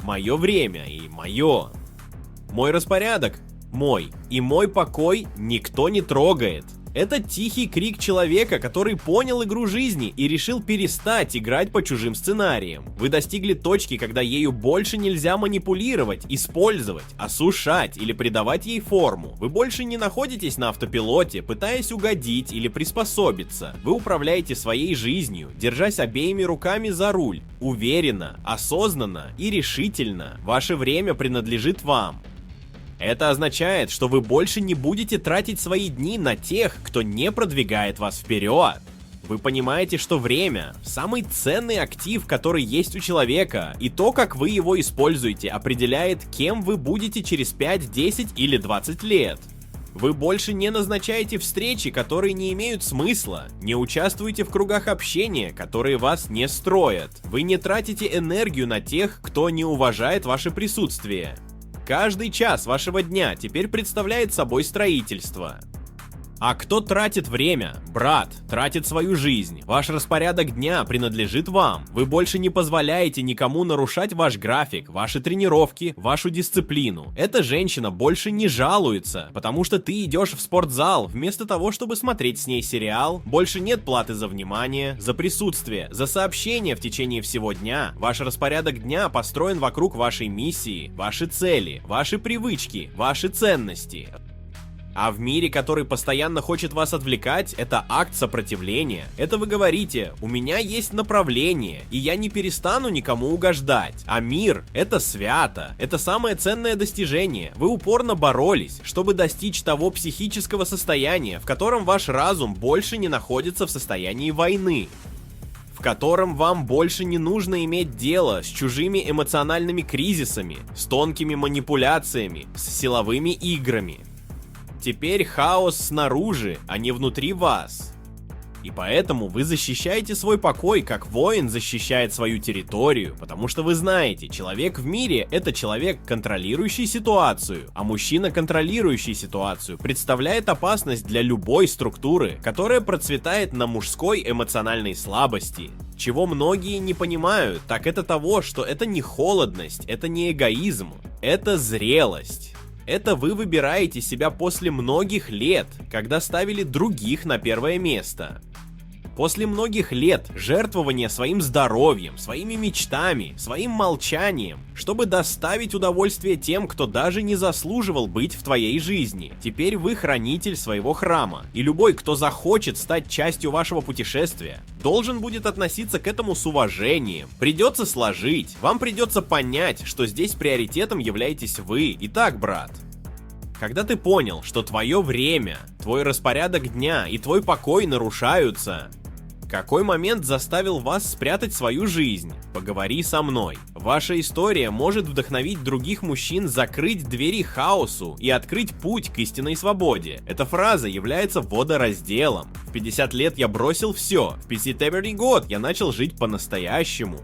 Мое время и мое. Мой распорядок мой, и мой покой никто не трогает. Это тихий крик человека, который понял игру жизни и решил перестать играть по чужим сценариям. Вы достигли точки, когда ею больше нельзя манипулировать, использовать, осушать или придавать ей форму. Вы больше не находитесь на автопилоте, пытаясь угодить или приспособиться. Вы управляете своей жизнью, держась обеими руками за руль. Уверенно, осознанно и решительно. Ваше время принадлежит вам. Это означает, что вы больше не будете тратить свои дни на тех, кто не продвигает вас вперед. Вы понимаете, что время – самый ценный актив, который есть у человека, и то, как вы его используете, определяет, кем вы будете через 5, 10 или 20 лет. Вы больше не назначаете встречи, которые не имеют смысла, не участвуете в кругах общения, которые вас не строят. Вы не тратите энергию на тех, кто не уважает ваше присутствие. Каждый час вашего дня теперь представляет собой строительство. А кто тратит время? Брат, тратит свою жизнь. Ваш распорядок дня принадлежит вам. Вы больше не позволяете никому нарушать ваш график, ваши тренировки, вашу дисциплину. Эта женщина больше не жалуется, потому что ты идешь в спортзал вместо того, чтобы смотреть с ней сериал. Больше нет платы за внимание, за присутствие, за сообщение в течение всего дня. Ваш распорядок дня построен вокруг вашей миссии, ваши цели, ваши привычки, ваши ценности. А в мире, который постоянно хочет вас отвлекать, это акт сопротивления. Это вы говорите: у меня есть направление, и я не перестану никому угождать. А мир — это свято, это самое ценное достижение. Вы упорно боролись, чтобы достичь того психического состояния, в котором ваш разум больше не находится в состоянии войны, в котором вам больше не нужно иметь дело с чужими эмоциональными кризисами, с тонкими манипуляциями, с силовыми играми. Теперь хаос снаружи, а не внутри вас. И поэтому вы защищаете свой покой, как воин защищает свою территорию, потому что вы знаете, человек в мире — это человек, контролирующий ситуацию, а мужчина, контролирующий ситуацию, представляет опасность для любой структуры, которая процветает на мужской эмоциональной слабости. Чего многие не понимают, так это того, что это не холодность, это не эгоизм, это зрелость. Это вы выбираете себя после многих лет, когда ставили других на первое место. После многих лет жертвования своим здоровьем, своими мечтами, своим молчанием, чтобы доставить удовольствие тем, кто даже не заслуживал быть в твоей жизни. Теперь вы хранитель своего храма, и любой, кто захочет стать частью вашего путешествия, должен будет относиться к этому с уважением. Придется сложить, вам придется понять, что здесь приоритетом являетесь вы. Итак, брат, когда ты понял, что твое время, твой распорядок дня и твой покой нарушаются, какой момент заставил вас спрятать свою жизнь? Поговори со мной. Ваша история может вдохновить других мужчин закрыть двери хаосу и открыть путь к истинной свободе. Эта фраза является водоразделом. В 50 лет я бросил все. В 51 год я начал жить по-настоящему.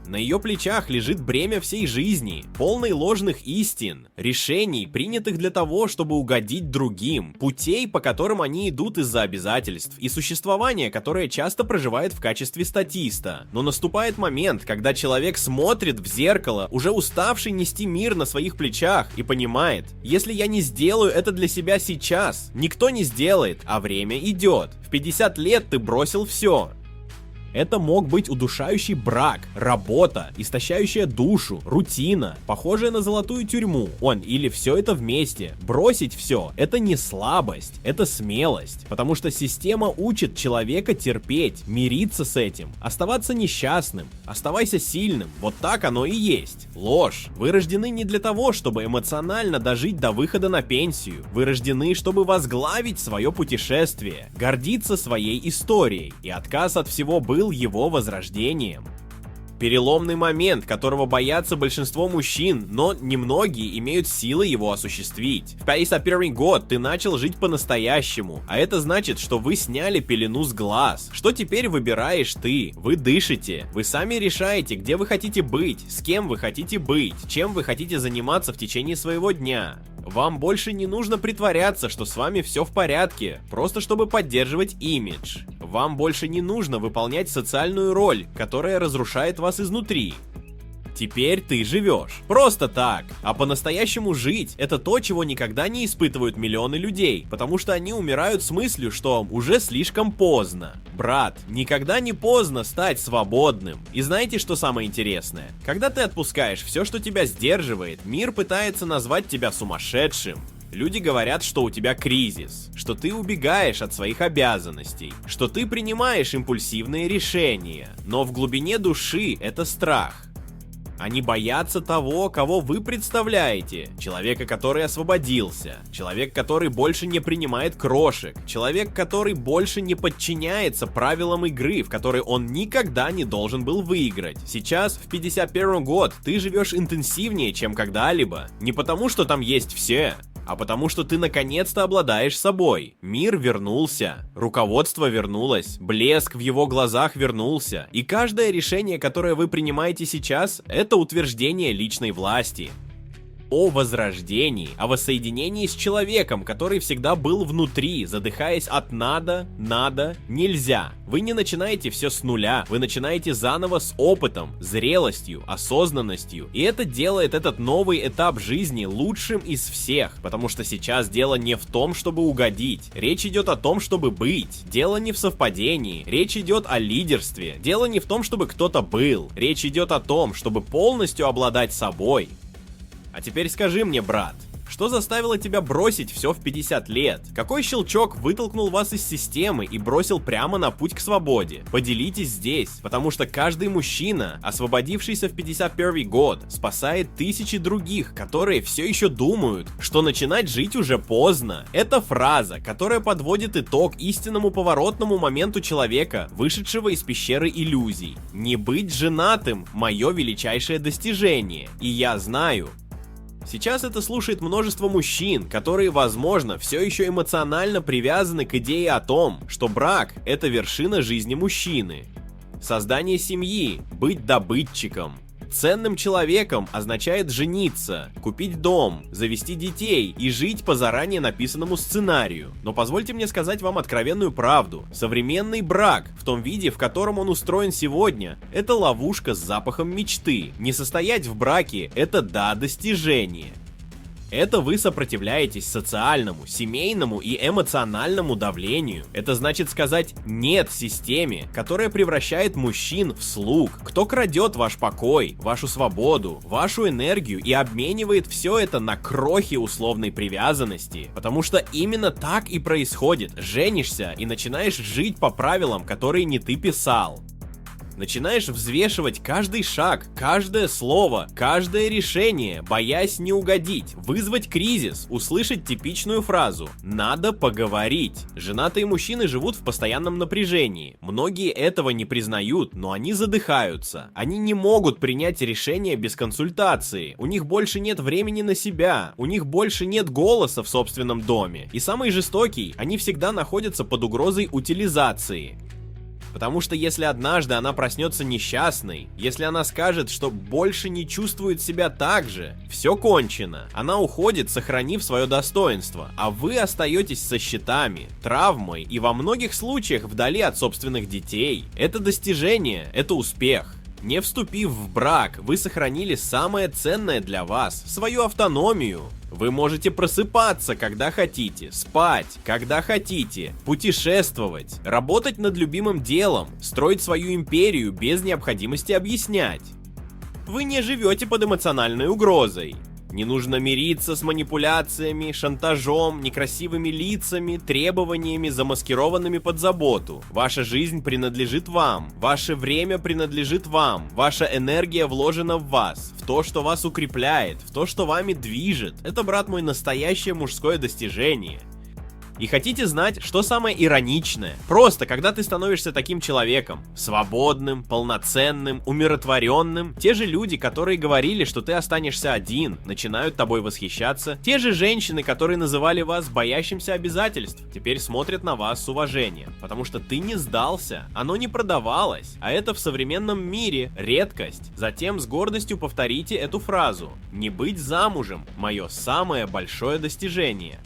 На ее плечах лежит бремя всей жизни, полной ложных истин, решений, принятых для того, чтобы угодить другим, путей, по которым они идут из-за обязательств, и существования, которое часто проживает в качестве статиста. Но наступает момент, когда человек смотрит в зеркало, уже уставший нести мир на своих плечах, и понимает: если я не сделаю это для себя сейчас, никто не сделает, а время идет. В 50 лет ты бросил все. Это мог быть удушающий брак, работа, истощающая душу, рутина, похожая на золотую тюрьму. Или все это вместе. Бросить все — это не слабость, это смелость. Потому что система учит человека терпеть, мириться с этим, оставаться несчастным. Оставайся сильным. Вот так оно и есть. Ложь. Вы рождены не для того, чтобы эмоционально дожить до выхода на пенсию. Вы рождены, чтобы возглавить свое путешествие, гордиться своей историей. И отказ от всего был его возрождением. Переломный момент, которого боятся большинство мужчин, но немногие имеют силы его осуществить. В 51 год ты начал жить по-настоящему, а это значит, что вы сняли пелену с глаз. Что теперь выбираешь ты? Вы дышите, вы сами решаете, где вы хотите быть, с кем вы хотите быть, чем вы хотите заниматься в течение своего дня. Вам больше не нужно притворяться, что с вами все в порядке, просто чтобы поддерживать имидж. Вам больше не нужно выполнять социальную роль, которая разрушает вас изнутри. Теперь ты живешь. Просто так. А по-настоящему жить — это то, чего никогда не испытывают миллионы людей, потому что они умирают с мыслью, что уже слишком поздно. Брат, никогда не поздно стать свободным. И знаете, что самое интересное? Когда ты отпускаешь все, что тебя сдерживает, мир пытается назвать тебя сумасшедшим. Люди говорят, что у тебя кризис, что ты убегаешь от своих обязанностей, что ты принимаешь импульсивные решения, но в глубине души это страх. Они боятся того, кого вы представляете. Человека, который освободился. Человек, который больше не принимает крошек. Человек, который больше не подчиняется правилам игры, в которой он никогда не должен был выиграть. Сейчас, в 51 год, ты живешь интенсивнее, чем когда-либо. Не потому, что там есть все, а потому что ты наконец-то обладаешь собой. Мир вернулся, руководство вернулось, блеск в его глазах вернулся. И каждое решение, которое вы принимаете сейчас, это утверждение личной власти. О возрождении, о воссоединении с человеком, который всегда был внутри, задыхаясь от надо, нельзя. Вы не начинаете все с нуля, вы начинаете заново с опытом, зрелостью, осознанностью. И это делает этот новый этап жизни лучшим из всех, потому что сейчас дело не в том, чтобы угодить. Речь идет о том, чтобы быть. Дело не в совпадении, речь идет о лидерстве. Дело не в том, чтобы кто-то был. Речь идет о том, чтобы полностью обладать собой. А теперь скажи мне, брат, что заставило тебя бросить все в 50 лет? Какой щелчок вытолкнул вас из системы и бросил прямо на путь к свободе? Поделитесь здесь, потому что каждый мужчина, освободившийся в 51 год, спасает тысячи других, которые все еще думают, что начинать жить уже поздно. Это фраза, которая подводит итог истинному поворотному моменту человека, вышедшего из пещеры иллюзий. Не быть женатым – мое величайшее достижение. И я знаю, сейчас это слушает множество мужчин, которые, возможно, все еще эмоционально привязаны к идее о том, что брак – это вершина жизни мужчины. Создание семьи, быть добытчиком. Ценным человеком означает жениться, купить дом, завести детей и жить по заранее написанному сценарию. Но позвольте мне сказать вам откровенную правду. Современный брак, в том виде, в котором он устроен сегодня, это ловушка с запахом мечты. Не состоять в браке – это достижение. Это вы сопротивляетесь социальному, семейному и эмоциональному давлению. Это значит сказать «нет» системе, которая превращает мужчин в слуг, кто крадет ваш покой, вашу свободу, вашу энергию и обменивает все это на крохи условной привязанности. Потому что именно так и происходит. Женишься и начинаешь жить по правилам, которые не ты писал. Начинаешь взвешивать каждый шаг, каждое слово, каждое решение, боясь не угодить, вызвать кризис, услышать типичную фразу «надо поговорить». Женатые мужчины живут в постоянном напряжении. Многие этого не признают, но они задыхаются. Они не могут принять решение без консультации. У них больше нет времени на себя. У них больше нет голоса в собственном доме. И самый жестокий, они всегда находятся под угрозой утилизации. Потому что если однажды она проснется несчастной, если она скажет, что больше не чувствует себя так же, все кончено. Она уходит, сохранив свое достоинство, а вы остаетесь со счетами, травмой и во многих случаях вдали от собственных детей. Это достижение, это успех. Не вступив в брак, вы сохранили самое ценное для вас – свою автономию. Вы можете просыпаться, когда хотите, спать, когда хотите, путешествовать, работать над любимым делом, строить свою империю без необходимости объяснять. Вы не живете под эмоциональной угрозой. Не нужно мириться с манипуляциями, шантажом, некрасивыми лицами, требованиями, замаскированными под заботу. Ваша жизнь принадлежит вам, ваше время принадлежит вам, ваша энергия вложена в вас, в то, что вас укрепляет, в то, что вами движет. Это, брат мой, настоящее мужское достижение. И хотите знать, что самое ироничное? Просто, когда ты становишься таким человеком, свободным, полноценным, умиротворенным, те же люди, которые говорили, что ты останешься один, начинают тобой восхищаться. Те же женщины, которые называли вас боящимся обязательств, теперь смотрят на вас с уважением, потому что ты не сдался, оно не продавалось, а это в современном мире редкость. Затем с гордостью повторите эту фразу: «Не быть замужем – мое самое большое достижение».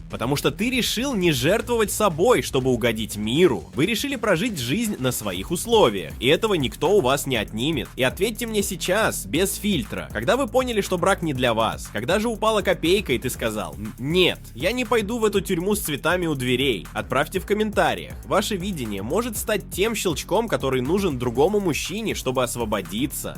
Потому что ты решил не жертвовать собой, чтобы угодить миру. Вы решили прожить жизнь на своих условиях, и этого никто у вас не отнимет. И ответьте мне сейчас, без фильтра, когда вы поняли, что брак не для вас? Когда же упала копейка, и ты сказал: нет, я не пойду в эту тюрьму с цветами у дверей? Отправьте в комментариях. Ваше видение может стать тем щелчком, который нужен другому мужчине, чтобы освободиться.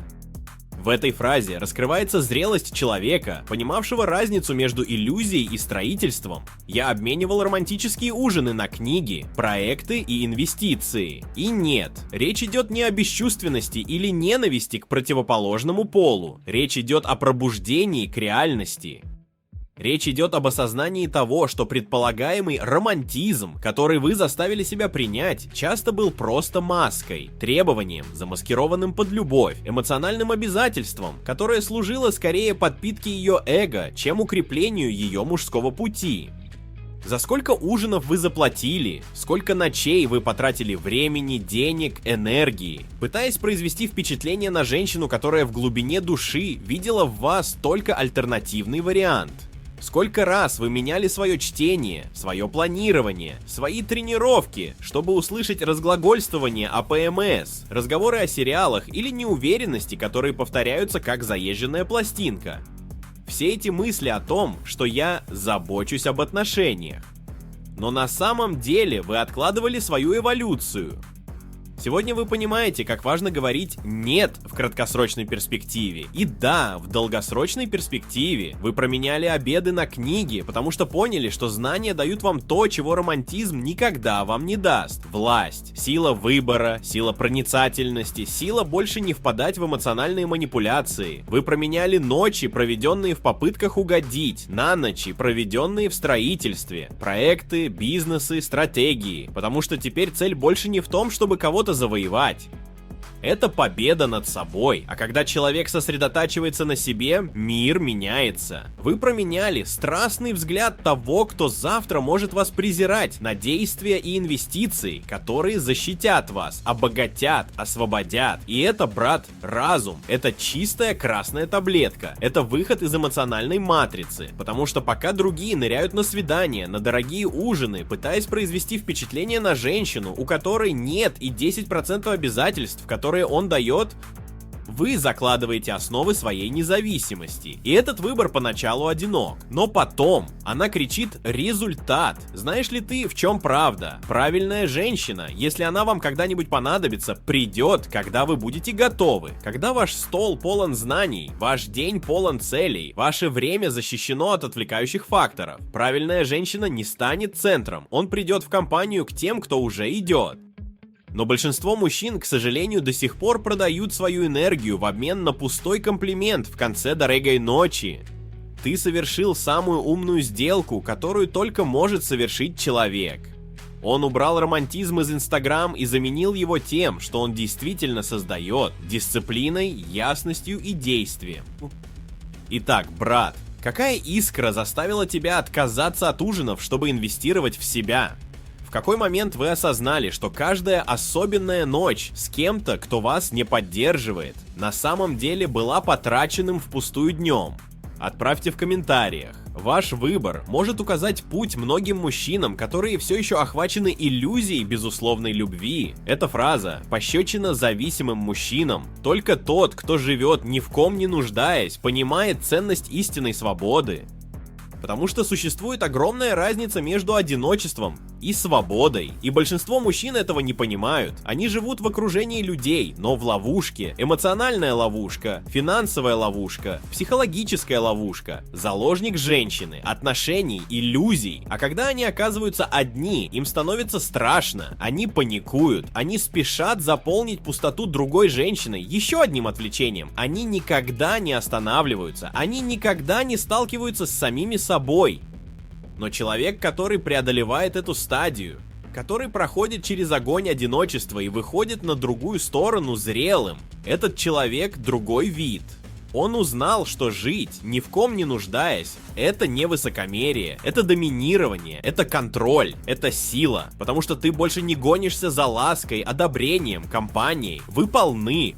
В этой фразе раскрывается зрелость человека, понимавшего разницу между иллюзией и строительством. Я обменивал романтические ужины на книги, проекты и инвестиции. И нет, речь идет не о бесчувственности или ненависти к противоположному полу. Речь идет о пробуждении к реальности. Речь идет об осознании того, что предполагаемый романтизм, который вы заставили себя принять, часто был просто маской, требованием, замаскированным под любовь, эмоциональным обязательством, которое служило скорее подпитке ее эго, чем укреплению ее мужского пути. За сколько ужинов вы заплатили, сколько ночей вы потратили времени, денег, энергии, пытаясь произвести впечатление на женщину, которая в глубине души видела в вас только альтернативный вариант. Сколько раз вы меняли свое чтение, свое планирование, свои тренировки, чтобы услышать разглагольствование о ПМС, разговоры о сериалах или неуверенности, которые повторяются как заезженная пластинка. Все эти мысли о том, что я забочусь об отношениях. Но на самом деле вы откладывали свою эволюцию. Сегодня вы понимаете, как важно говорить «нет» в краткосрочной перспективе. И да, в долгосрочной перспективе вы променяли обеды на книги, потому что поняли, что знания дают вам то, чего романтизм никогда вам не даст. Власть, сила выбора, сила проницательности, сила больше не впадать в эмоциональные манипуляции. Вы променяли ночи, проведенные в попытках угодить, на ночи, проведенные в строительстве, проекты, бизнесы, стратегии. Потому что теперь цель больше не в том, чтобы кого-то завоевать. Это победа над собой, а когда человек сосредотачивается на себе, мир меняется. Вы променяли страстный взгляд того, кто завтра может вас презирать, на действия и инвестиции, которые защитят вас, обогатят, освободят. И это, брат, разум. Это чистая красная таблетка. Это выход из эмоциональной матрицы. Потому что пока другие ныряют на свидания, на дорогие ужины, пытаясь произвести впечатление на женщину, у которой нет и 10% обязательств, которые он дает, вы закладываете основы своей независимости. И этот выбор поначалу одинок. Но потом она кричит «результат». Знаешь ли ты, в чем правда? Правильная женщина, если она вам когда-нибудь понадобится, придет, когда вы будете готовы. Когда ваш стол полон знаний, ваш день полон целей, ваше время защищено от отвлекающих факторов. Правильная женщина не станет центром. Он придет в компанию к тем, кто уже идет. Но большинство мужчин, к сожалению, до сих пор продают свою энергию в обмен на пустой комплимент в конце дорогой ночи. Ты совершил самую умную сделку, которую только может совершить человек. Он убрал романтизм из Инстаграм и заменил его тем, что он действительно создает: дисциплиной, ясностью и действием. Итак, брат, какая искра заставила тебя отказаться от ужинов, чтобы инвестировать в себя? В какой момент вы осознали, что каждая особенная ночь с кем-то, кто вас не поддерживает, на самом деле была потраченным впустую днем? Отправьте в комментариях. Ваш выбор может указать путь многим мужчинам, которые все еще охвачены иллюзией безусловной любви. Эта фраза пощечина зависимым мужчинам. Только тот, кто живет ни в ком не нуждаясь, понимает ценность истинной свободы. Потому что существует огромная разница между одиночеством и свободой. И большинство мужчин этого не понимают. Они живут в окружении людей, но в ловушке. Эмоциональная ловушка, финансовая ловушка, психологическая ловушка, заложник женщины, отношений, иллюзий. А когда они оказываются одни, им становится страшно. Они паникуют. Они спешат заполнить пустоту другой женщиной еще одним отвлечением. Они никогда не останавливаются. Они никогда не сталкиваются с самими собой. Но человек, который преодолевает эту стадию, который проходит через огонь одиночества и выходит на другую сторону зрелым, этот человек другой вид. Он узнал, что жить, ни в ком не нуждаясь, это не высокомерие, это доминирование, это контроль, это сила. Потому что ты больше не гонишься за лаской, одобрением, компанией. Вы полны,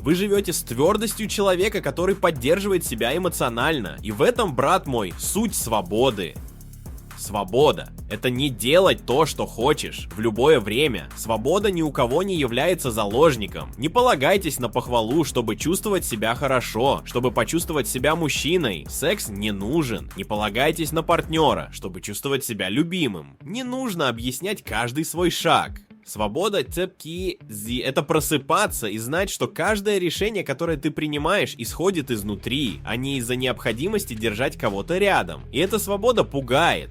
вы живете с твердостью человека, который поддерживает себя эмоционально. И в этом, брат мой, суть свободы. Свобода — это не делать то, что хочешь, в любое время. Свобода ни у кого не является заложником. Не полагайтесь на похвалу, чтобы чувствовать себя хорошо, чтобы почувствовать себя мужчиной. Секс не нужен. Не полагайтесь на партнера, чтобы чувствовать себя любимым. Не нужно объяснять каждый свой шаг. Свобода цепки — это просыпаться и знать, что каждое решение, которое ты принимаешь, исходит изнутри, а не из-за необходимости держать кого-то рядом. И эта свобода пугает.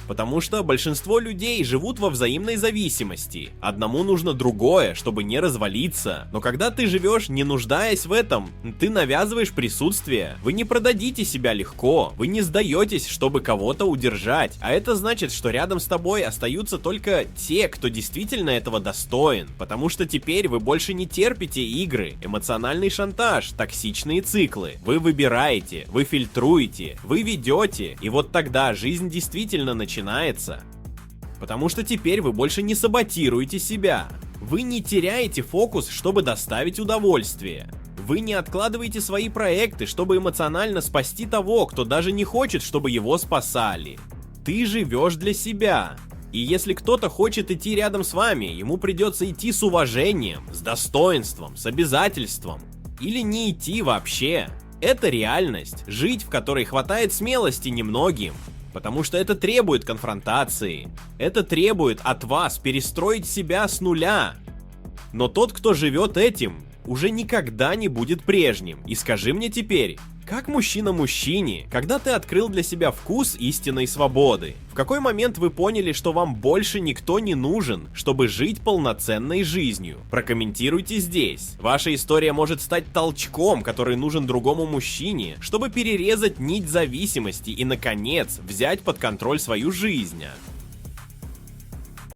Потому что большинство людей живут во взаимной зависимости. Одному нужно другое, чтобы не развалиться. Но когда ты живешь, не нуждаясь в этом, ты навязываешь присутствие. Вы не продадите себя легко. Вы не сдаетесь, чтобы кого-то удержать. А это значит, что рядом с тобой остаются только те, кто действительно этого достоин. Потому что теперь вы больше не терпите игры, эмоциональный шантаж, токсичные циклы. Вы выбираете, вы фильтруете, вы ведете. И вот тогда жизнь действительно начинается. Потому что теперь вы больше не саботируете себя. Вы не теряете фокус, чтобы доставить удовольствие. Вы не откладываете свои проекты, чтобы эмоционально спасти того, кто даже не хочет, чтобы его спасали. Ты живешь для себя. И если кто-то хочет идти рядом с вами, ему придется идти с уважением, с достоинством, с обязательством. Или не идти вообще. Это реальность, жить в которой хватает смелости немногим. Потому что это требует конфронтации. Это требует от вас перестроить себя с нуля. Но тот, кто живет этим, уже никогда не будет прежним. И скажи мне теперь, как мужчина мужчине, когда ты открыл для себя вкус истинной свободы? В какой момент вы поняли, что вам больше никто не нужен, чтобы жить полноценной жизнью? Прокомментируйте здесь. Ваша история может стать толчком, который нужен другому мужчине, чтобы перерезать нить зависимости и, наконец, взять под контроль свою жизнь.